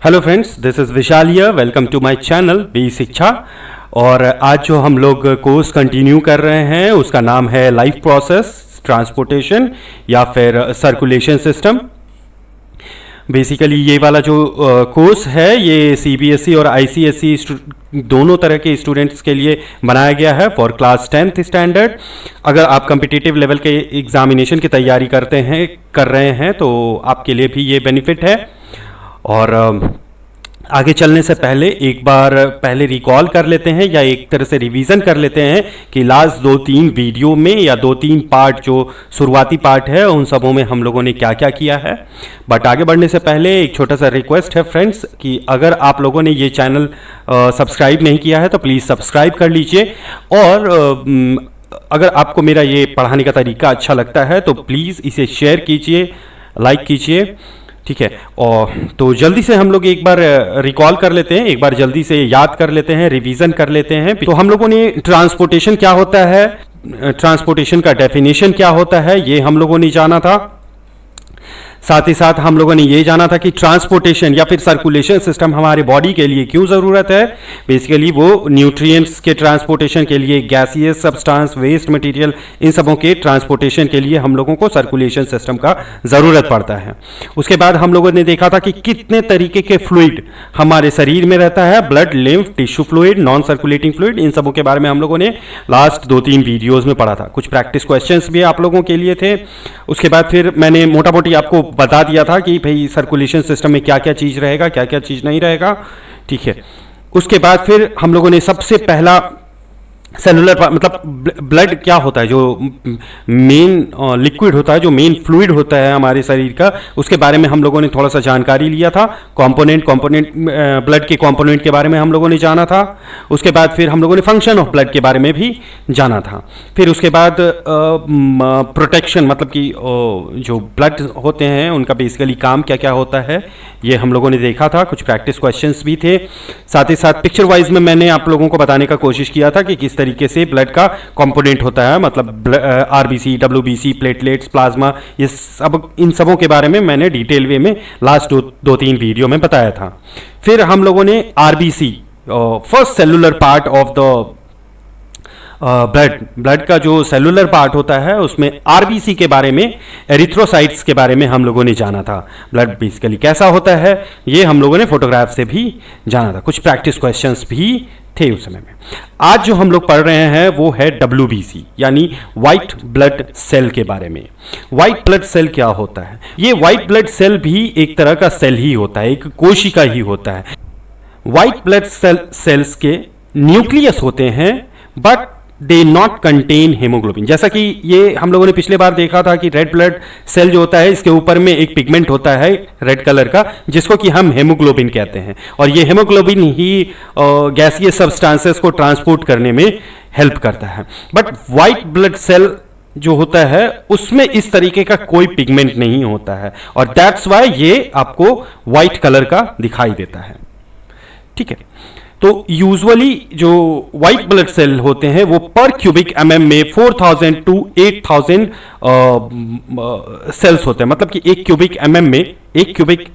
Hello friends, this is Vishal here. Welcome to my channel B Shiksha. और आज जो हम लोग कोर्स कंटिन्यू कर रहे हैं उसका नाम है लाइफ प्रोसेस ट्रांसपोर्टेशन या फिर सर्कुलेशन सिस्टम। बेसिकली ये वाला जो कोर्स है ये सीबीएसई और आईसीएसई दोनों तरह के स्टूडेंट्स के लिए बनाया गया है फॉर क्लास 10th स्टैंडर्ड। अगर आप कम्पिटिटिव लेवल के एग्जामिनेशन की तैयारी कर रहे हैं तो आपके लिए भी ये बेनिफिट है। और आगे चलने से पहले एक बार पहले रिकॉल कर लेते हैं या एक तरह से रिवीजन कर लेते हैं कि लास्ट 2-3 वीडियो में या 2-3 पार्ट जो शुरुआती पार्ट है उन सबों में हम लोगों ने क्या क्या किया है। बट आगे बढ़ने से पहले एक छोटा सा रिक्वेस्ट है फ्रेंड्स कि अगर आप लोगों ने ये चैनल सब्सक्राइब नहीं किया है तो प्लीज़ सब्सक्राइब कर लीजिए। और अगर आपको मेरा ये पढ़ाने का तरीका अच्छा लगता है तो प्लीज़ इसे शेयर कीजिए, लाइक कीजिए, ठीक है। और तो जल्दी से हम लोग एक बार रिकॉल कर लेते हैं, एक बार जल्दी से याद कर लेते हैं, रिवीजन कर लेते हैं। तो हम लोगों ने ट्रांसपोर्टेशन क्या होता है, ट्रांसपोर्टेशन का डेफिनेशन क्या होता है, ये हम लोगों ने जाना था। साथ ही साथ हम लोगों ने ये जाना था कि ट्रांसपोर्टेशन या फिर सर्कुलेशन सिस्टम हमारे बॉडी के लिए क्यों ज़रूरत है। बेसिकली वो न्यूट्रिएंट्स के ट्रांसपोर्टेशन के लिए, गैसियस सब्सटेंस, वेस्ट मटेरियल, इन सबों के ट्रांसपोर्टेशन के लिए हम लोगों को सर्कुलेशन सिस्टम का ज़रूरत पड़ता है। उसके बाद हम लोगों ने देखा था कि कितने तरीके के फ्लूइड हमारे शरीर में रहता है, blood, lymph, tissue fluid, non circulating fluid, इन सबों के बारे में हम लोगों ने लास्ट 2-3 वीडियोज़ में पढ़ा था। कुछ प्रैक्टिस क्वेश्चंस भी आप लोगों के लिए थे। उसके बाद फिर मैंने मोटा मोटी आपको बता दिया था कि भाई सर्कुलेशन सिस्टम में क्या क्या चीज़ रहेगा, क्या क्या चीज़ नहीं रहेगा, ठीक है। उसके बाद फिर हम लोगों ने सबसे पहला सेलुलर मतलब ब्लड क्या होता है, जो मेन लिक्विड होता है, जो मेन फ्लूइड होता है हमारे शरीर का, उसके बारे में हम लोगों ने थोड़ा सा जानकारी लिया था। कंपोनेंट ब्लड के कंपोनेंट के बारे में हम लोगों ने जाना था। उसके बाद फिर हम लोगों ने फंक्शन ऑफ ब्लड के बारे में भी जाना था। फिर उसके बाद प्रोटेक्शन मतलब कि जो ब्लड होते हैं उनका बेसिकली काम क्या क्या होता है ये हम लोगों ने देखा था। कुछ प्रैक्टिस क्वेश्चंस भी थे। साथ ही साथ पिक्चर वाइज में मैंने आप लोगों को बताने का कोशिश किया था कि किस तरीके से ब्लड का कंपोनेंट होता है, मतलब आरबीसी, डब्ल्यूबीसी, प्लेटलेट्स, प्लाज्मा, ये सब, इन सबों के बारे में मैंने डिटेल वे में लास्ट 2-3 वीडियो में बताया था। फिर हम लोगों ने RBC, first cellular part of the blood का जो सेलुलर पार्ट होता है उसमें आरबीसी के बारे में, एरिथ्रोसाइट्स के बारे में हम लोगों ने जाना था। ब्लड बेसिकली कैसा होता है ये हम लोगों ने फोटोग्राफ से भी जाना था। कुछ प्रैक्टिस क्वेश्चंस भी थे उस समय में। आज जो हम लोग पढ़ रहे हैं वो है WBC यानी व्हाइट ब्लड सेल के बारे में। व्हाइट ब्लड सेल क्या होता है? ये व्हाइट ब्लड सेल भी एक तरह का सेल ही होता है, एक कोशिका ही होता है। व्हाइट ब्लड सेल्स के न्यूक्लियस होते हैं but they not contain haemoglobin. जैसा कि ये हम लोगों ने पिछले बार देखा था कि रेड ब्लड सेल जो होता है इसके ऊपर में एक पिगमेंट होता है रेड कलर का जिसको कि हम हेमोग्लोबिन कहते हैं, और ये हेमोग्लोबिन ही गैसियस सब्सटेंसेस को ट्रांसपोर्ट करने में हेल्प करता है। बट व्हाइट ब्लड सेल जो होता है उसमें इस तरीके का कोई पिगमेंट नहीं होता है और दैट्स वाई ये आपको व्हाइट कलर का दिखाई देता है, ठीक है। तो यूजुअली जो व्हाइट ब्लड सेल होते हैं वो पर क्यूबिक एमएम में 4000 to 8000 सेल्स होते हैं। मतलब कि एक क्यूबिक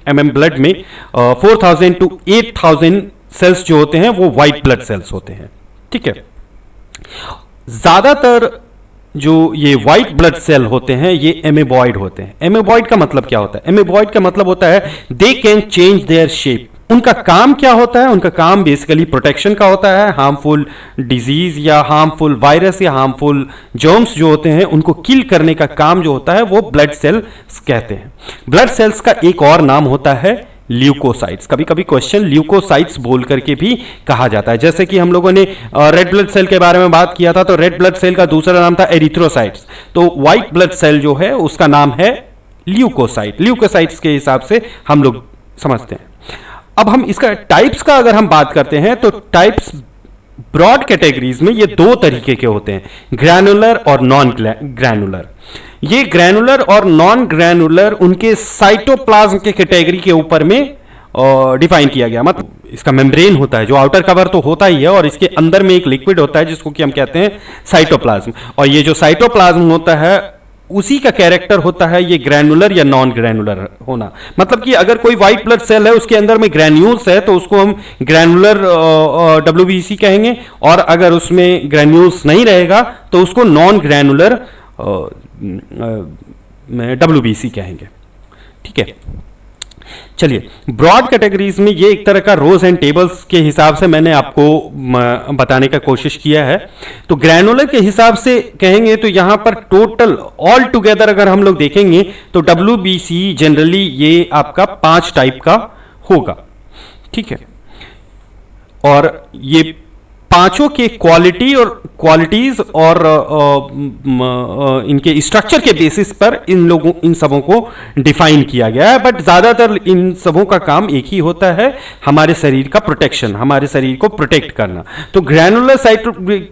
एमएम ब्लड में 4000 to 8000 सेल्स जो होते हैं वो व्हाइट ब्लड सेल्स होते हैं, ठीक है। ज्यादातर जो ये व्हाइट ब्लड सेल होते हैं ये एमेबॉइड होते हैं। एमेबॉइड का मतलब क्या होता है? एमेबॉइड का मतलब होता है they can change their shape. उनका काम क्या होता है? उनका काम बेसिकली प्रोटेक्शन का होता है। हार्मफुल डिजीज या हार्मफुल वायरस या हार्मफुल जर्म्स जो होते हैं उनको किल करने का काम जो होता है वो ब्लड सेल्स कहते हैं। ब्लड सेल्स का एक और नाम होता है ल्यूकोसाइट्स। कभी कभी क्वेश्चन ल्यूकोसाइट्स बोल करके भी कहा जाता है। जैसे कि हम लोगों ने रेड ब्लड सेल के बारे में बात किया था तो रेड ब्लड सेल का दूसरा नाम था एरिथ्रोसाइट्स, तो व्हाइट ब्लड सेल जो है उसका नाम है ल्यूकोसाइट। ल्यूकोसाइट्स के हिसाब से हम लोग समझते हैं। अब हम इसका टाइप्स का अगर हम बात करते हैं तो टाइप्स ब्रॉड कैटेगरीज में ये 2 तरीके के होते हैं, ग्रैनुलर और नॉन ग्रैनुलर। ये ग्रैनुलर और नॉन ग्रैनुलर उनके साइटोप्लाज्म के कैटेगरी के ऊपर में डिफाइन किया गया। मतलब इसका मेम्ब्रेन होता है, जो आउटर कवर तो होता ही है, और इसके अंदर में एक लिक्विड होता है जिसको कि हम कहते हैं साइटोप्लाज्म। और ये जो साइटोप्लाज्म होता है उसी का कैरेक्टर होता है ये ग्रैनुलर या नॉन ग्रैनुलर होना। मतलब कि अगर कोई व्हाइट ब्लड सेल है उसके अंदर में ग्रैन्यूल्स है तो उसको हम ग्रैनुलर डब्ल्यूबीसी कहेंगे, और अगर उसमें ग्रैन्यूल्स नहीं रहेगा तो उसको नॉन ग्रैनुलर डब्ल्यूबीसी कहेंगे। ठीक है, चलिए ब्रॉड कैटेगरीज में ये एक तरह का रोज एंड टेबल्स के हिसाब से मैंने आपको बताने का कोशिश किया है। तो ग्रैनुलर के हिसाब से कहेंगे तो यहां पर टोटल ऑल टुगेदर अगर हम लोग देखेंगे तो डब्ल्यूबीसी जनरली ये आपका 5 टाइप का होगा। ठीक है, और ये पांचों के क्वालिटी और क्वालिटीज और इनके स्ट्रक्चर के बेसिस पर इन सबों को डिफाइन किया गया है। बट ज्यादातर इन सबों का काम एक ही होता है, हमारे शरीर का प्रोटेक्शन, हमारे शरीर को प्रोटेक्ट करना। तो ग्रैनुलर साइट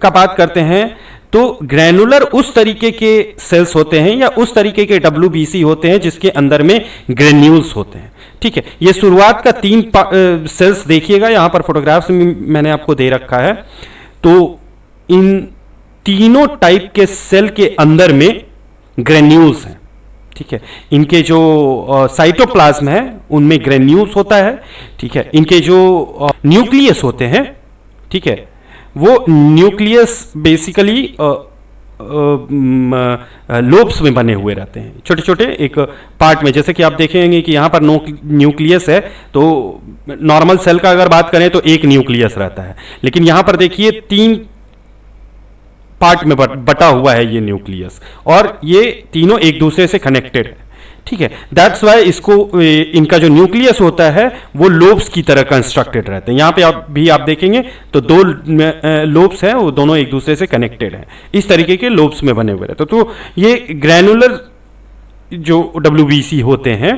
का बात करते हैं तो ग्रैनुलर उस तरीके के सेल्स होते हैं या उस तरीके के डब्ल्यूबीसी होते हैं जिसके अंदर में ग्रेन्यूल्स होते हैं। ठीक है, ये शुरुआत का 3 सेल्स देखिएगा, यहां पर फोटोग्राफ्स में मैंने आपको दे रखा है। तो इन तीनों टाइप के सेल के अंदर में ग्रेन्यूल्स हैं। ठीक है, इनके जो साइटोप्लाज्म है उनमें ग्रेन्यूल्स होता है। ठीक है, इनके जो न्यूक्लियस होते हैं, ठीक है, वो न्यूक्लियस बेसिकली लोब्स में बने हुए रहते हैं, छोटे छोटे एक पार्ट में। जैसे कि आप देखेंगे कि यहां पर न्यूक्लियस है, तो नॉर्मल सेल का अगर बात करें तो एक न्यूक्लियस रहता है, लेकिन यहां पर देखिए 3 पार्ट में बटा हुआ है ये न्यूक्लियस, और ये तीनों एक दूसरे से कनेक्टेड है। ठीक है, दैट्स वाई इसको इनका जो न्यूक्लियस होता है वो लोब्स की तरह कंस्ट्रक्टेड रहते हैं। यहां पे आप देखेंगे तो 2 लोब्स हैं, वो दोनों एक दूसरे से कनेक्टेड हैं, इस तरीके के लोब्स में बने हुए रहते हैं। तो ये ग्रैनुलर जो डब्ल्यूबीसी होते हैं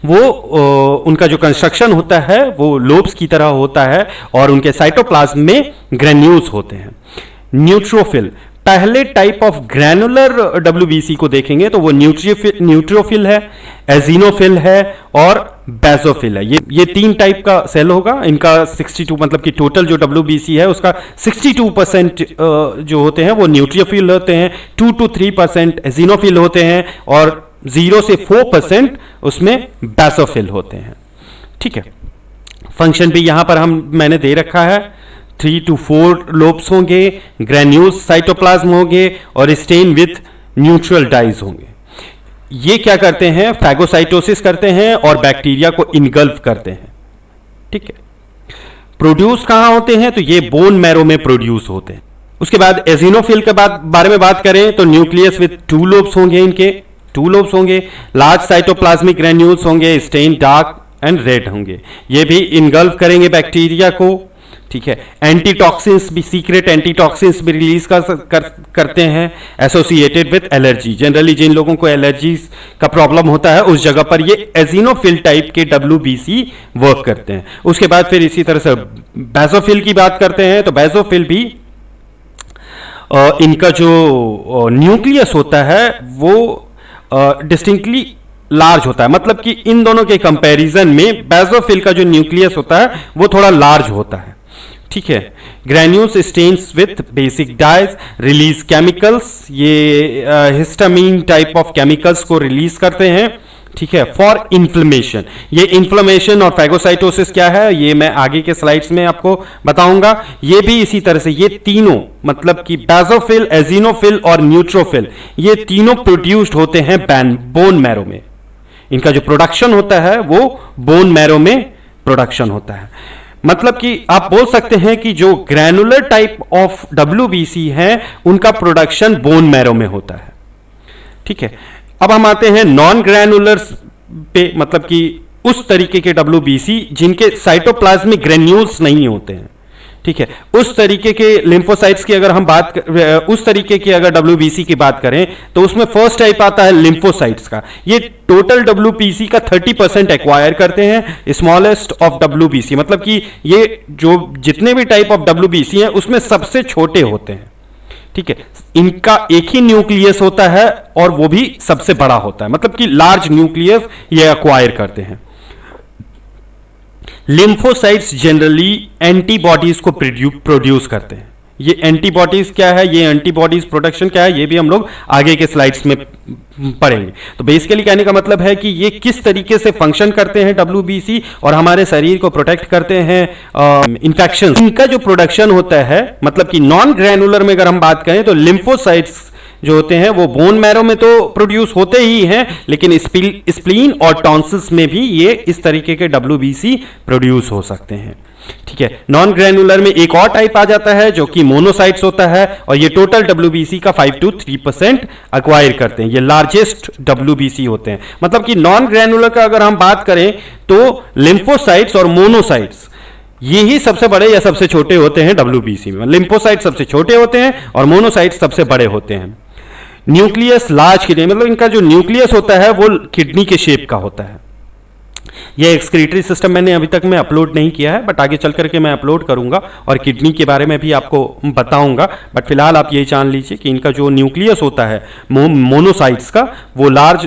वो उनका जो कंस्ट्रक्शन होता है वो लोब्स की तरह होता है, और उनके साइटोप्लाज्म में ग्रेन्यूल्स होते हैं। न्यूट्रोफिल, पहले टाइप ऑफ ग्रैनुलर डब्ल्यूबीसी को देखेंगे तो वो न्यूट्रोफिल है, एजिनोफिल है और बेसोफिल है। ये 3 टाइप का सेल होगा। इनका 62 मतलब कि टोटल जो डब्ल्यूबीसी है उसका 62% जो होते हैं वो न्यूट्रोफिल होते हैं, 2 to 3% एजिनोफिल होते हैं, और 0 से 4% उसमें बेसोफिल होते हैं। ठीक है, फंक्शन भी यहां पर मैंने दे रखा है। 3 to 4 लोब्स होंगे, ग्रैन्यूल्स साइटोप्लाज्म होंगे, और स्टेन विथ न्यूट्रल डाइज होंगे। ये क्या करते हैं? फैगोसाइटोसिस करते हैं और बैक्टीरिया को इनगल्फ करते हैं। ठीक है, प्रोड्यूस कहां होते हैं? तो ये बोन मैरो में प्रोड्यूस होते हैं। उसके बाद एजिनोफिल के बारे में बात करें तो न्यूक्लियस विथ 2 लोब्स होंगे, इनके 2 लोब्स होंगे, लार्ज साइटोप्लाज्मिक ग्रैन्यूल्स होंगे, स्टेन डार्क एंड रेड होंगे, ये भी इनगल्फ करेंगे बैक्टीरिया को। ठीक है, एंटीटॉक्सिन्स भी, सीक्रेट एंटीटॉक्सिन्स भी रिलीज करते हैं एसोसिएटेड विद एलर्जी। जनरली जिन लोगों को एलर्जी का प्रॉब्लम होता है उस जगह पर ये एजिनोफिल टाइप के डब्ल्यूबीसी वर्क करते हैं। उसके बाद फिर इसी तरह से बेसोफिल की बात करते हैं तो बेसोफिल भी इनका जो न्यूक्लियस होता है वो डिस्टिंक्टली लार्ज होता है। मतलब कि इन दोनों के कंपैरिजन में बेसोफिल का जो न्यूक्लियस होता है वो थोड़ा लार्ज होता है। ठीक है, granules stains with basic dyes, release chemicals, ये हिस्टामीन टाइप ऑफ केमिकल्स को रिलीज करते हैं। ठीक है, फॉर इन्फ्लेमेशन। ये इन्फ्लेमेशन और फैगोसाइटोसिस क्या है ये मैं आगे के स्लाइड्स में आपको बताऊंगा। ये भी इसी तरह से, ये तीनों मतलब कि बेसोफिल, एजिनोफिल और न्यूट्रोफिल, ये तीनों प्रोड्यूस्ड होते हैं बोन मैरो में। इनका जो प्रोडक्शन होता है वो बोन मैरो में प्रोडक्शन होता है। मतलब कि आप बोल सकते हैं कि जो ग्रैनुलर टाइप ऑफ डब्ल्यूबीसी है उनका प्रोडक्शन बोन मैरो में होता है। ठीक है, अब हम आते हैं नॉन ग्रैनुलर्स पे, मतलब कि उस तरीके के डब्ल्यूबीसी जिनके साइटोप्लाज्मिक ग्रेन्यूल्स नहीं होते हैं। ठीक है, उस तरीके के लिम्फोसाइट्स की अगर हम उस तरीके की अगर डब्ल्यूबीसी की बात करें तो उसमें फर्स्ट टाइप आता है लिम्फोसाइट्स का। ये टोटल डब्ल्यूबीसी का 30% एक्वायर करते हैं, स्मॉलेस्ट ऑफ डब्ल्यूबीसी। मतलब कि ये जो जितने भी टाइप ऑफ डब्ल्यूबीसी हैं उसमें सबसे छोटे होते हैं। ठीक है, इनका एक ही न्यूक्लियस होता है और वो भी सबसे बड़ा होता है, मतलब कि लार्ज न्यूक्लियस ये एक्वायर करते हैं। लिम्फोसाइट्स जनरली एंटीबॉडीज को प्रोड्यूस करते हैं। ये एंटीबॉडीज क्या है, ये एंटीबॉडीज प्रोटेक्शन क्या है, ये भी हम लोग आगे के स्लाइड्स में पढ़ेंगे। तो बेसिकली कहने का मतलब है कि ये किस तरीके से फंक्शन करते हैं WBC और हमारे शरीर को प्रोटेक्ट करते हैं इन्फेक्शन। इनका जो प्रोडक्शन होता है, मतलब कि नॉन ग्रैनुलर में अगर हम बात करें तो लिम्फोसाइट्स जो होते हैं वो बोन मैरो में तो प्रोड्यूस होते ही हैं, लेकिन स्प्लीन और टॉन्सिल्स में भी ये इस तरीके के WBC प्रोड्यूस हो सकते हैं। ठीक है, नॉन ग्रैनुलर में एक और टाइप आ जाता है जो कि मोनोसाइट्स होता है, और ये टोटल WBC का 5 to 3% अक्वायर करते हैं। ये लार्जेस्ट WBC होते हैं। मतलब कि नॉन ग्रैनुलर का अगर हम बात करें तो लिम्फोसाइट्स और मोनोसाइट्स ये ही सबसे बड़े या सबसे छोटे होते हैं WBC में। लिम्फोसाइट सबसे छोटे होते हैं और मोनोसाइट सबसे बड़े होते हैं। न्यूक्लियस लार्ज किडनी, मतलब इनका जो न्यूक्लियस होता है वो किडनी के शेप का होता है। ये एक्सक्रीटरी सिस्टम मैंने अभी तक मैं अपलोड नहीं किया है, बट आगे चल करके मैं अपलोड करूंगा और किडनी के बारे में भी आपको बताऊंगा। बट फिलहाल आप ये जान लीजिए कि इनका जो न्यूक्लियस होता है मोनोसाइट्स का वो लार्ज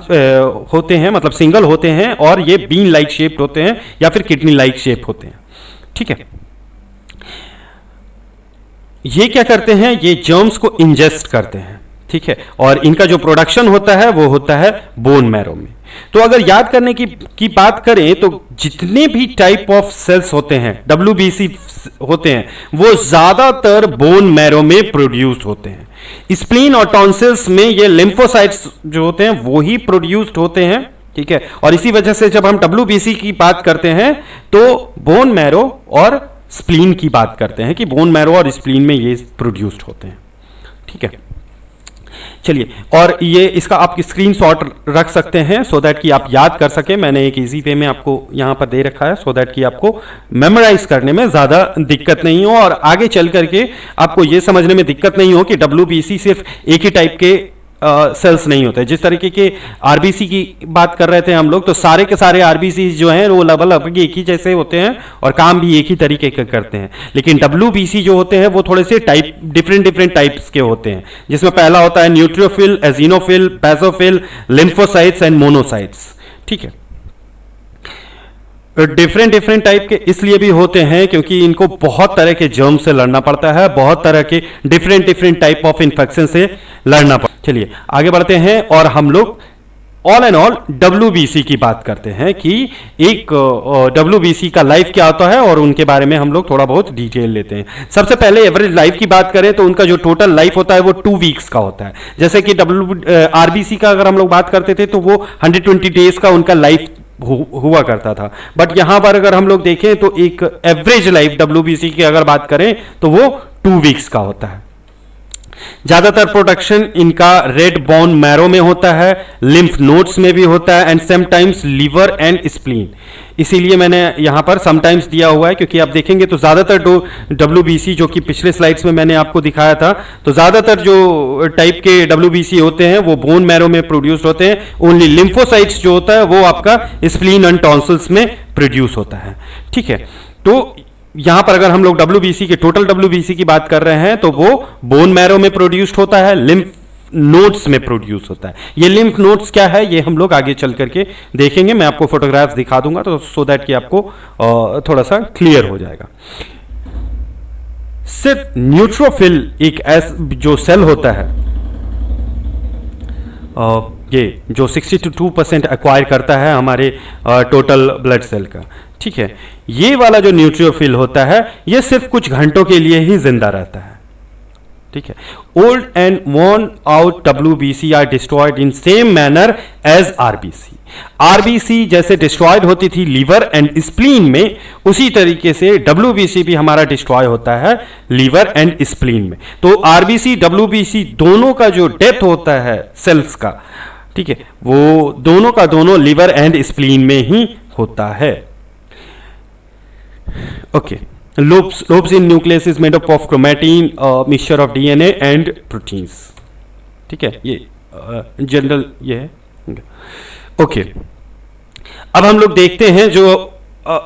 होते हैं, मतलब सिंगल होते हैं, और ये बीन लाइक शेप्ड होते हैं या फिर किडनी लाइक शेप होते हैं। ठीक है, ये क्या करते हैं, ये जर्म्स को इंजेस्ट करते हैं। ठीक है, और इनका जो प्रोडक्शन होता है वो होता है बोन मैरो में। तो अगर याद करने की बात करें तो जितने भी टाइप ऑफ सेल्स होते हैं WBC होते हैं वो ज्यादातर बोन मैरो में प्रोड्यूस होते हैं। स्प्लीन और टॉन्सिल्स में ये लिम्फोसाइट्स जो होते हैं वो ही प्रोड्यूस्ड होते हैं। ठीक है, और इसी वजह से जब हम WBC की बात करते हैं तो बोन मैरो और स्प्लीन की बात करते हैं कि बोन मैरो और स्प्लीन में ये प्रोड्यूस्ड होते हैं। ठीक है, चलिए, और ये इसका आप स्क्रीनशॉट रख सकते हैं सो दैट कि आप याद कर सके। मैंने एक इजी वे में आपको यहां पर दे रखा है सो दैट कि आपको मेमोराइज करने में ज्यादा दिक्कत नहीं हो और आगे चल करके आपको ये समझने में दिक्कत नहीं हो कि WBC सिर्फ एक ही टाइप के सेल्स नहीं होते। जिस तरीके के RBC की बात कर रहे थे हम लोग, तो सारे के सारे RBC जो हैं वो लगभग एक ही जैसे होते हैं और काम भी एक ही तरीके के करते हैं। लेकिन WBC जो होते हैं वो थोड़े से टाइप डिफरेंट टाइप्स के होते हैं, जिसमें पहला होता है neutrophil, eosinophil, basophil, lymphocytes and monocytes. ठीक है, डिफरेंट टाइप के इसलिए भी होते हैं क्योंकि इनको बहुत तरह के जर्म से लड़ना पड़ता है, बहुत तरह के डिफरेंट टाइप ऑफ इंफेक्शन से लड़ना पड़ता है। चलिए आगे बढ़ते हैं और हम लोग ऑल एंड ऑल WBC की बात करते हैं कि एक WBC का लाइफ क्या होता है और उनके बारे में हम लोग थोड़ा बहुत डिटेल लेते हैं। सबसे पहले एवरेज लाइफ की बात करें तो उनका जो टोटल लाइफ होता है वो 2 वीक्स का होता है। जैसे कि RBC का अगर हम लोग बात करते थे तो वो 120 डेज का उनका लाइफ हुआ करता था, बट यहां पर अगर हम लोग देखें तो एक एवरेज लाइफ WBC की अगर बात करें तो वो 2 वीक्स का होता है। ज्यादातर प्रोडक्शन इनका रेड बोन मैरो में होता है, लिम्फ नोड्स में भी होता है, and sometimes liver and spleen. इसीलिए मैंने यहां पर समटाइम्स दिया हुआ है क्योंकि आप देखेंगे तो ज्यादातर WBC जो कि पिछले स्लाइड्स में मैंने आपको दिखाया था, तो ज्यादातर जो टाइप के WBC होते हैं वो बोन मैरो में प्रोड्यूस होते हैं। ओनली लिम्फोसाइट्स जो होता है वो आपका स्प्लीन एंड टॉन्सिल्स में प्रोड्यूस होता है। ठीक है, तो यहां पर अगर हम लोग WBC के टोटल WBC की बात कर रहे हैं तो वो बोन मैरो में प्रोड्यूस्ड होता है, लिम्फ नोड्स में प्रोड्यूस होता है। ये लिम्फ नोड्स क्या है ये हम लोग आगे चल करके देखेंगे। मैं आपको फोटोग्राफ्स दिखा दूंगा तो सो दैट कि आपको थोड़ा सा क्लियर हो जाएगा। सिर्फ न्यूट्रोफिल एक जो सेल होता है ये जो 62% एक्वायर करता है हमारे टोटल ब्लड सेल का। ठीक है, ये वाला जो न्यूट्रोफिल होता है ये सिर्फ कुछ घंटों के लिए ही जिंदा रहता है। ठीक है, old and worn out WBC are destroyed in same manner as RBC। RBC जैसे डिस्ट्रॉयड होती थी लीवर एंड स्प्लीन में, उसी तरीके से WBC भी हमारा डिस्ट्रॉय होता है लीवर एंड स्प्लीन में। तो RBC WBC दोनों का जो डेथ होता है सेल्स का, ठीक है, वो दोनों का दोनों लीवर एंड स्प्लीन में ही होता है। Okay, lobes in nucleus is made up of chromatin, mixture of DNA and proteins। ठीक है, ये जनरल ये है। ओके, अब हम लोग देखते हैं जो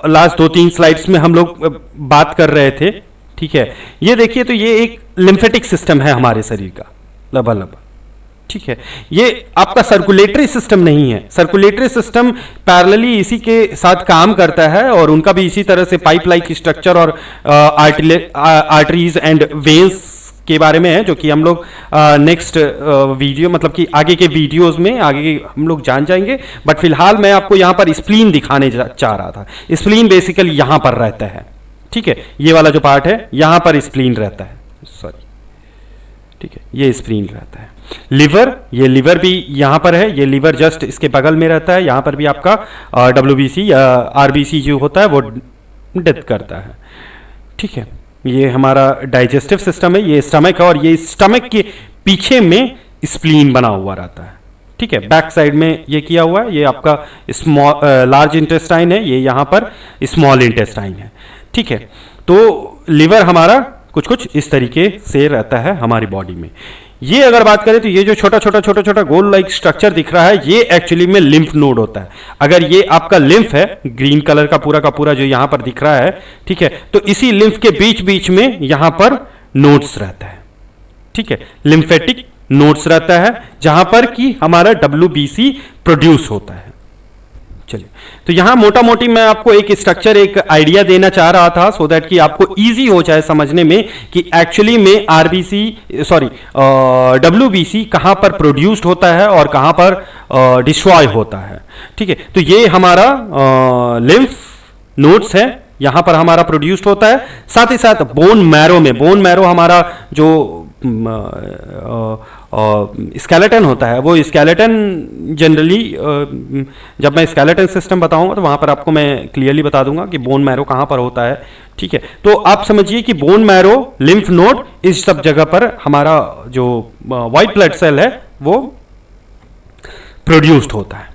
लास्ट 2-3 स्लाइड्स में हम लोग बात कर रहे थे। ठीक है, ये देखिए तो ये एक लिम्फेटिक सिस्टम है हमारे शरीर का, लबालब। ठीक है, ये आपका सर्कुलेटरी सिस्टम नहीं है। सर्कुलेटरी सिस्टम पैरेलली इसी के साथ काम करता है और उनका भी इसी तरह से पाइप लाइक स्ट्रक्चर और आर्टरीज एंड वेन्स के बारे में है, जो कि हम लोग नेक्स्ट वीडियो मतलब कि आगे के वीडियोस में आगे हम लोग जान जाएंगे। बट फिलहाल मैं आपको यहाँ पर स्प्लीन दिखाने चाह रहा था। स्प्लीन बेसिकली यहाँ पर रहता है, ठीक है, ये वाला जो पार्ट है यहाँ पर स्प्लीन रहता है, सॉरी, ठीक है, ये स्प्लीन रहता है। लिवर, ये लिवर भी यहाँ पर है, ये लिवर जस्ट इसके बगल में रहता है। यहाँ पर भी आपका WBC या RBC जो होता है वो डेथ करता है, ठीक है। ये हमारा डाइजेस्टिव सिस्टम है, ये स्टमक है, और ये स्टमक के पीछे में स्प्लीन बना हुआ रहता है, ठीक है। बैक साइड में ये किया हुआ है, ये आपका लार्ज इंटेस्टाइन है, ये यहाँ पर स्मॉल इंटेस्टाइन है, ठीक है। तो लिवर हमारा कुछ कुछ इस तरीके से रहता है हमारी बॉडी में। ये अगर बात करें तो ये जो छोटा छोटा गोल लाइक स्ट्रक्चर दिख रहा है, ये एक्चुअली में लिम्फ नोड होता है। अगर ये आपका लिम्फ है, ग्रीन कलर का पूरा जो यहां पर दिख रहा है, ठीक है, तो इसी लिम्फ के बीच बीच में यहां पर नोड्स रहता है, ठीक है, लिम्फेटिक नोड्स रहता है, जहां पर कि हमारा WBC प्रोड्यूस होता है। चलिए, तो यहां मोटा मोटी मैं आपको एक स्ट्रक्चर, एक आइडिया देना चाह रहा था, सो दैट कि आपको इजी हो जाए समझने में कि एक्चुअली में WBC कहां पर प्रोड्यूस्ड होता है और कहां पर डिस्ट्रॉय होता है, ठीक है। तो ये हमारा लिम्फ नोड्स है, यहां पर हमारा प्रोड्यूस्ड होता है। साथ ही साथ बोन मैरो हमारा जो स्केलेटन होता है, वो स्केलेटन जनरली जब मैं स्केलेटन सिस्टम बताऊंगा तो वहां पर आपको मैं क्लियरली बता दूंगा कि बोन मैरो कहां पर होता है, ठीक है। तो आप समझिए कि बोन मैरो, लिम्फ नोड, इस सब जगह पर हमारा जो व्हाइट ब्लड सेल है वो प्रोड्यूस्ड होता है,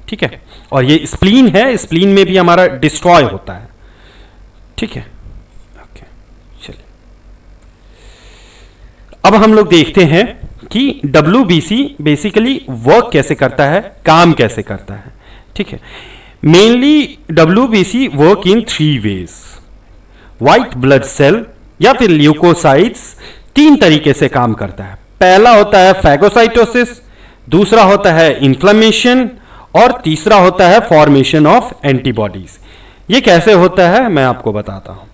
ठीक है। और ये स्प्लीन है, स्प्लीन में भी हमारा डिस्ट्रॉय होता है, ठीक है। ओके, चलिए, अब हम लोग देखते हैं कि WBC बेसिकली वर्क कैसे करता है, काम कैसे करता है, ठीक है। Mainly WBC work in 3 ways. White blood cell या फिर ल्यूकोसाइट्स 3 तरीके से काम करता है। पहला होता है फैगोसाइटोसिस, दूसरा होता है इन्फ्लेमेशन, और तीसरा होता है फॉर्मेशन ऑफ एंटीबॉडीज। ये कैसे होता है मैं आपको बताता हूं।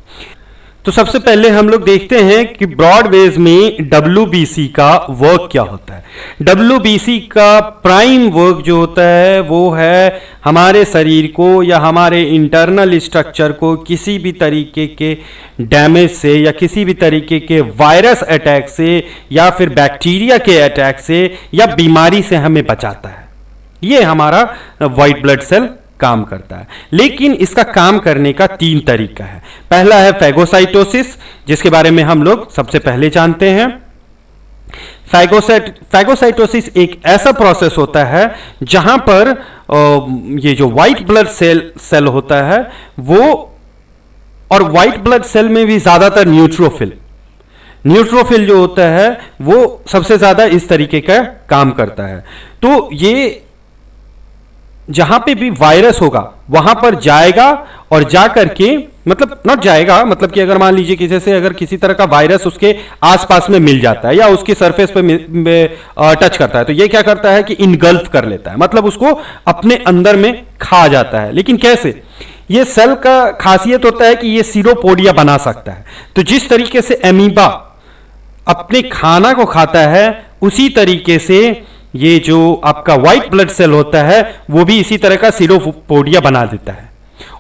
तो सबसे पहले हम लोग देखते हैं कि ब्रॉड वेज में WBC का वर्क क्या होता है। WBC का प्राइम वर्क जो होता है वो है हमारे शरीर को या हमारे इंटरनल स्ट्रक्चर को किसी भी तरीके के डैमेज से या किसी भी तरीके के वायरस अटैक से या फिर बैक्टीरिया के अटैक से या बीमारी से हमें बचाता है। ये हमारा व्हाइट ब्लड सेल काम करता है। लेकिन इसका काम करने का 3 तरीका है। पहला है फैगोसाइटोसिस, जिसके बारे में हम लोग सबसे पहले जानते हैं। फैगोसाइटोसिस एक ऐसा प्रोसेस होता है जहां पर ये जो व्हाइट ब्लड सेल होता है वो, और व्हाइट ब्लड सेल में भी ज्यादातर न्यूट्रोफिल जो होता है वो सबसे ज्यादा इस तरीके का काम करता है। तो ये जहां पे भी वायरस होगा वहां पर जाएगा और जाकर के, मतलब नॉट जाएगा, मतलब कि अगर मान लीजिए किसी से अगर किसी तरह का वायरस उसके आसपास में मिल जाता है या उसकी सरफेस पे टच करता है, तो ये क्या करता है कि इनगल्फ कर लेता है, मतलब उसको अपने अंदर में खा जाता है। लेकिन कैसे? ये सेल का खासियत होता है कि ये सीरोपोडिया बना सकता है। तो जिस तरीके से एमीबा अपने खाना को खाता है, उसी तरीके से ये जो आपका व्हाइट ब्लड सेल होता है वो भी इसी तरह का सीरोपोडिया बना देता है,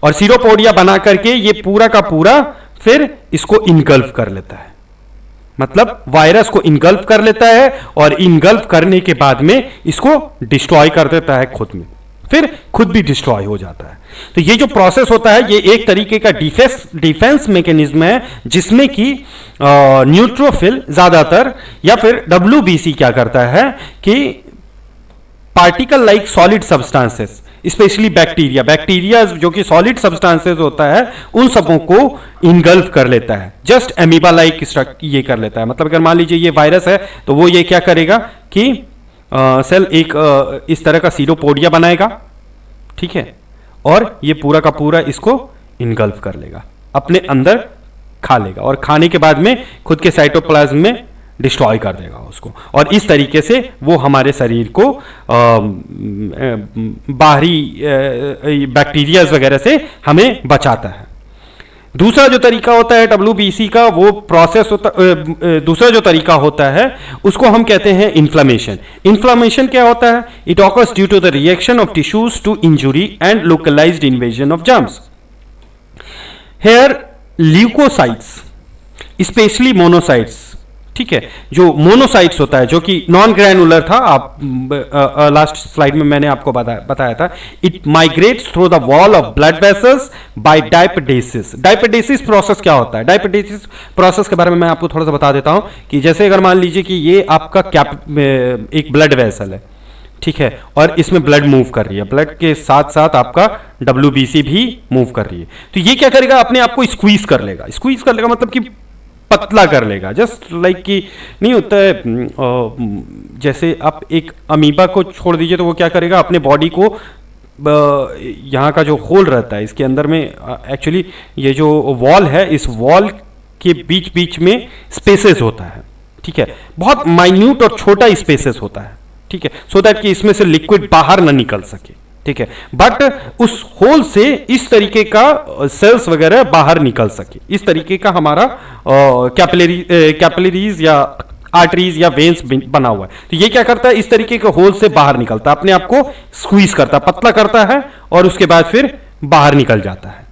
और सीरोपोडिया बना करके ये पूरा का पूरा फिर इसको इनगल्फ कर लेता है, मतलब वायरस को इनगल्फ कर लेता है, और इनगल्फ करने के बाद में इसको डिस्ट्रॉय कर देता है खुद में, फिर खुद भी डिस्ट्रॉय हो जाता है। तो ये जो प्रोसेस होता है ये एक तरीके का डिफेंस मैकेनिज्म है, जिसमें कि न्यूट्रोफिल ज्यादातर या फिर WBC क्या करता है कि particle like solid substances, specially bacteria जो कि सॉलिड सब्सटेंसेस होता है, उन सबों को इनगल्फ कर लेता है, जस्ट एमीबा लाइक ये कर लेता है। मतलब अगर मान लीजिए ये वायरस है तो वो ये क्या करेगा कि सेल एक इस तरह का सीरोपोडिया बनाएगा, ठीक है, और ये पूरा का पूरा इसको इनगल्फ कर लेगा, अपने अंदर खा लेगा, और खाने के बाद में खुद के साइटोप्लाज्म में डिस्ट्रॉय कर देगा उसको, और इस तरीके से वो हमारे शरीर को बाहरी बैक्टीरियाज वगैरह से हमें बचाता है। दूसरा जो तरीका होता है WBC का, वो प्रोसेस होता दूसरा जो तरीका होता है उसको हम कहते हैं इन्फ्लामेशन। इन्फ्लामेशन क्या होता है? It occurs due to the reaction of tissues to injury and localized invasion of germs. Here leukocytes, especially monocytes, ठीक है, जो मोनोसाइट्स होता है जो कि नॉन ग्रैनुलर था, आप लास्ट स्लाइड में मैंने आपको बताया था। It migrates through the wall of blood vessels by diapedesis. Diapedesis process क्या होता है? डायपेडेसिस प्रोसेस के बारे में मैं आपको थोड़ा सा बता देता हूं कि जैसे अगर मान लीजिए कि ये आपका एक ब्लड वेसल है, ठीक है, और इसमें ब्लड मूव कर रही है, ब्लड के साथ साथ आपका WBC भी मूव कर रही है, तो ये क्या करेगा? अपने आप को स्क्वीज कर लेगा। स्क्वीज कर लेगा मतलब कि पतला कर लेगा, जस्ट लाइक कि नहीं होता है जैसे आप एक अमीबा को छोड़ दीजिए तो वो क्या करेगा? अपने बॉडी को यहाँ का जो होल रहता है इसके अंदर में, एक्चुअली ये जो वॉल है, इस वॉल के बीच बीच में स्पेसेस होता है, ठीक है, बहुत माइन्यूट और छोटा स्पेसेस होता है, ठीक है, सो दैट कि इसमें से लिक्विड बाहर ना निकल सके, ठीक है, बट उस होल से इस तरीके का सेल्स वगैरह बाहर निकल सके, इस तरीके का हमारा कैपिलरीज या आर्टरीज या वेन्स बना हुआ है। तो ये क्या करता है? इस तरीके के होल से बाहर निकलता है, अपने आप को स्क्वीज करता है, पतला करता है और उसके बाद फिर बाहर निकल जाता है,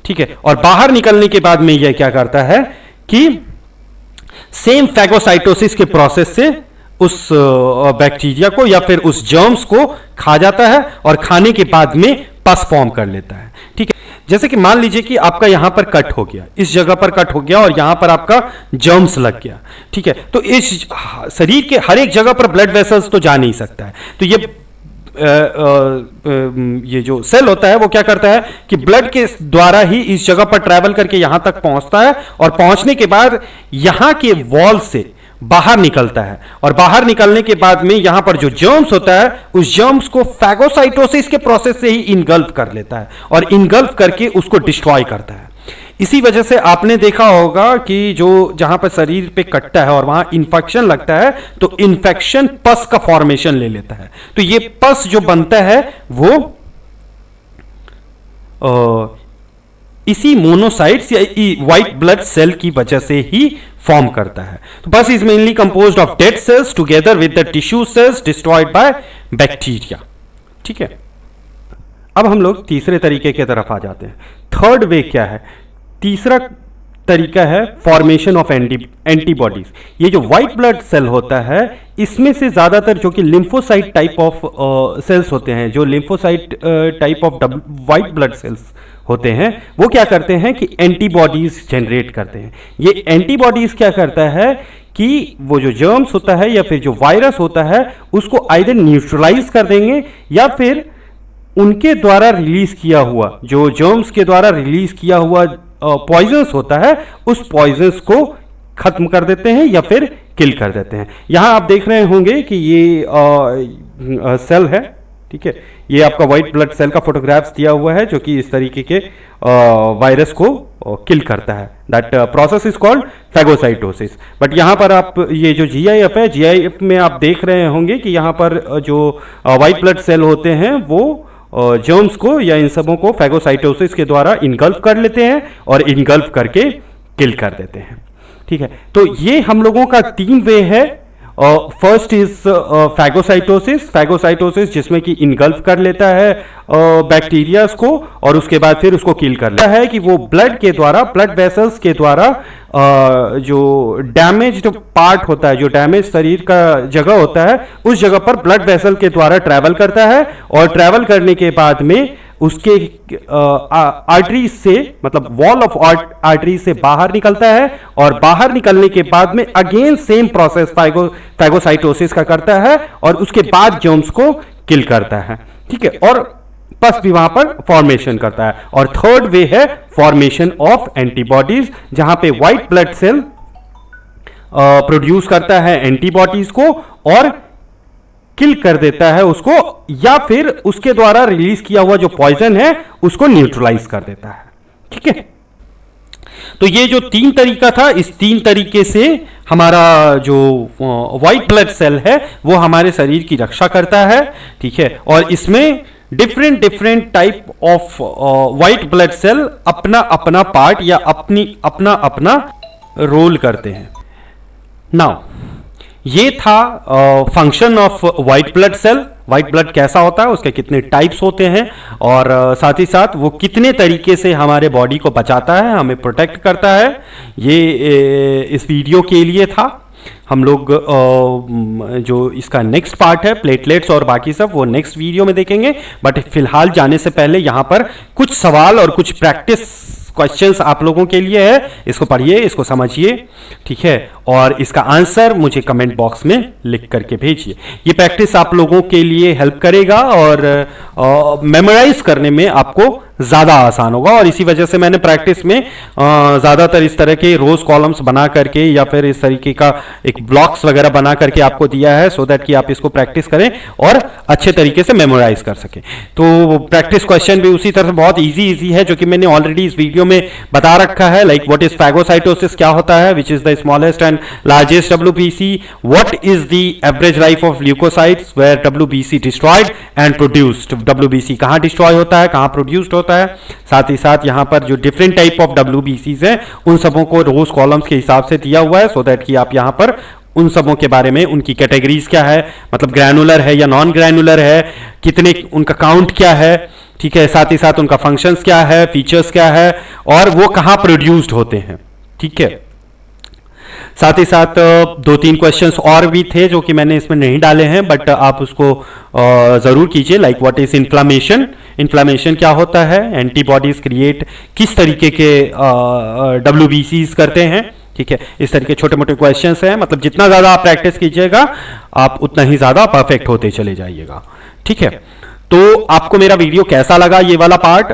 ठीक है। और बाहर निकलने के बाद में यह क्या करता है कि सेम फैगोसाइटोसिस के प्रोसेस से उस बैक्टीरिया को या फिर उस जर्म्स को खा जाता है और खाने के बाद में पस फॉर्म कर लेता है, ठीक है। जैसे कि मान लीजिए कि आपका यहां पर कट हो गया, इस जगह पर कट हो गया और यहां पर आपका जर्म्स लग गया, ठीक है, तो इस शरीर के हर एक जगह पर ब्लड वेसल्स तो जा नहीं सकता है, तो ये जो सेल होता है वो क्या करता है कि ब्लड के द्वारा ही इस जगह पर ट्रैवल करके यहां तक पहुंचता है और पहुंचने के बाद यहां के वॉल से बाहर निकलता है और बाहर निकलने के बाद में यहां पर जो जर्म्स होता है उस जर्म्स को फैगोसाइटोसिस के प्रोसेस से ही इनगल्फ कर लेता है और इनगल्फ करके उसको डिस्ट्रॉय करता है। इसी वजह से आपने देखा होगा कि जो जहां पर शरीर पे कटता है और वहां इंफेक्शन लगता है तो इंफेक्शन पस का फॉर्मेशन ले लेता है, तो ये पस जो बनता है वो इसी मोनोसाइट्स या व्हाइट ब्लड सेल की वजह से ही फॉर्म करता है। तो बस is mainly composed of dead cells together with the tissue cells destroyed by bacteria, ठीक है। अब हम लोग तीसरे तरीके की तरफ आ जाते हैं। थर्ड वे क्या है? तीसरा तरीका है फॉर्मेशन ऑफ एंटीबॉडीज। ये जो व्हाइट ब्लड सेल होता है इसमें से ज्यादातर जो कि लिम्फोसाइट टाइप ऑफ सेल्स होते हैं, जो lymphocyte type of white blood cells होते हैं, वो क्या करते हैं कि एंटीबॉडीज जनरेट करते हैं। ये एंटीबॉडीज क्या करता है कि वो जो जर्म्स होता है या फिर जो वायरस होता है उसको आइदर न्यूट्रलाइज कर देंगे या फिर उनके द्वारा रिलीज किया हुआ, जो जर्म्स के द्वारा रिलीज किया हुआ पॉइजन्स होता है, उस पॉइजन्स को खत्म कर देते हैं या फिर किल कर देते हैं। यहां आप देख रहे होंगे कि ये सेल है, ठीक है, ये आपका व्हाइट ब्लड सेल का फोटोग्राफ्स दिया हुआ है जो कि इस तरीके के वायरस को किल करता है। That process is called phagocytosis. But यहाँ पर आप ये जो GIF है, GIF में आप देख रहे होंगे कि यहाँ पर जो व्हाइट ब्लड सेल होते हैं वो जर्म्स को या इन सबों को फैगोसाइटोसिस के द्वारा इनगल्फ कर लेते हैं और इनगल्फ करके किल कर देते हैं, ठीक है। तो ये हम लोगों का 3 वे है। फर्स्ट इज फैगोसाइटोसिस, फैगोसाइटोसिस जिसमें कि इनगल्फ कर लेता है बैक्टीरियाज को और उसके बाद फिर उसको किल कर लेता है कि वो ब्लड के द्वारा, ब्लड वेसल्स के द्वारा जो डैमेज्ड पार्ट होता है, जो डैमेज शरीर का जगह होता है, उस जगह पर ब्लड वेसल के द्वारा ट्रैवल करता है और ट्रैवल करने के बाद में उसके आर्टरी से, मतलब वॉल ऑफ आर्टरी से बाहर निकलता है और बाहर निकलने के बाद में अगेन सेम प्रोसेस फैगोसाइटोसिस का करता है और उसके बाद जर्म्स को किल करता है, ठीक है, और पस भी वहां पर फॉर्मेशन करता है। और थर्ड वे है फॉर्मेशन ऑफ एंटीबॉडीज, जहां पे व्हाइट ब्लड सेल प्रोड्यूस करता है एंटीबॉडीज को और किल कर देता है उसको, या फिर उसके द्वारा रिलीज किया हुआ जो पॉइजन है उसको न्यूट्रलाइज कर देता है, ठीक है। तो ये जो 3 तरीका था, इस 3 तरीके से हमारा जो व्हाइट ब्लड सेल है वो हमारे शरीर की रक्षा करता है, ठीक है। और इसमें different different type of white blood cell अपना अपना पार्ट या अपना अपना रोल करते हैं। नाउ ये था function of white blood cell. White blood कैसा होता है, उसके कितने टाइप्स होते हैं, और साथ ही साथ वो कितने तरीके से हमारे बॉडी को बचाता है, हमें प्रोटेक्ट करता है, ये इस वीडियो के लिए था। हम लोग जो इसका नेक्स्ट पार्ट है प्लेटलेट्स और बाकी सब, वो नेक्स्ट वीडियो में देखेंगे। बट फिलहाल जाने से पहले यहाँ पर कुछ सवाल और कुछ प्रैक्टिस क्वेश्चंस आप लोगों के लिए है, इसको पढ़िए, इसको समझिए, ठीक है, और इसका आंसर मुझे कमेंट बॉक्स में लिख करके भेजिए। ये प्रैक्टिस आप लोगों के लिए हेल्प करेगा और मेमोराइज करने में आपको ज़्यादा आसान होगा। और इसी वजह से मैंने प्रैक्टिस में ज़्यादातर इस तरह के रोज कॉलम्स बना करके या फिर इस तरीके का एक ब्लॉक्स वगैरह बना करके आपको दिया है, सो दैट कि आप इसको प्रैक्टिस करें और अच्छे तरीके से मेमोराइज कर सकें। तो प्रैक्टिस क्वेश्चन भी उसी तरह बहुत इजी है, जो कि मैंने ऑलरेडी इस वीडियो में बता रखा है। लाइक व्हाट इज फैगोसाइटोसिस, क्या होता है, which is the smallest and largest WBC, what is the average life of leukocytes where WBC destroyed and produced. WBC कहां डिस्ट्रॉय होता है, कहां प्रोड्यूस्ड होता है। साथ ही साथ यहां पर जो डिफरेंट टाइप ऑफ WBCs हैं उन सबों को रोज कॉलम्स के हिसाब से दिया हुआ है, सो दैट कि आप यहां पर उन सबों के बारे में, उनकी कैटेगरीज क्या है, मतलब ग्रैनुलर है या नॉन ग्रैनुलर है, कितने उनका काउंट क्या है, ठीक है, साथ ही साथ उनका फंक्शंस क्या है, फीचर्स क्या है, और वो कहां प्रोड्यूस्ड होते हैं, ठीक है। साथ ही साथ 2-3 क्वेश्चंस और भी थे जो कि मैंने इसमें नहीं डाले हैं, बट आप उसको जरूर कीजिए। Like what is inflammation, inflammation क्या होता है, एंटीबॉडीज क्रिएट किस तरीके के WBCs करते हैं, ठीक है। इस तरह के छोटे मोटे क्वेश्चंस हैं, मतलब जितना ज्यादा आप प्रैक्टिस कीजिएगा आप उतना ही ज्यादा परफेक्ट होते चले जाइएगा, ठीक है। तो आपको मेरा वीडियो कैसा लगा, ये वाला पार्ट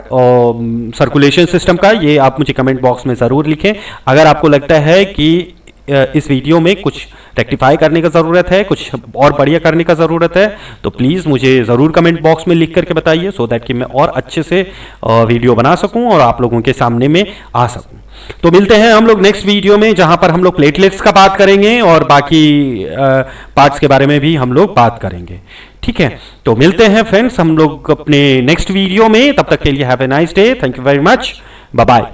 सर्कुलेशन सिस्टम का, ये आप मुझे कमेंट बॉक्स में जरूर लिखें। अगर आपको लगता है कि इस वीडियो में कुछ रेक्टिफाई करने का ज़रूरत है, कुछ और बढ़िया करने का ज़रूरत है, तो प्लीज़ मुझे ज़रूर कमेंट बॉक्स में लिख करके बताइए, सो दैट कि मैं और अच्छे से वीडियो बना सकूं और आप लोगों के सामने में आ सकूं। तो मिलते हैं हम लोग नेक्स्ट वीडियो में, जहां पर हम लोग प्लेटलेट्स का बात करेंगे और बाकी पार्ट्स के बारे में भी हम लोग बात करेंगे, ठीक है। तो मिलते हैं फ्रेंड्स हम लोग अपने नेक्स्ट वीडियो में, तब तक के लिए have a nice day, thank you very much, bye bye.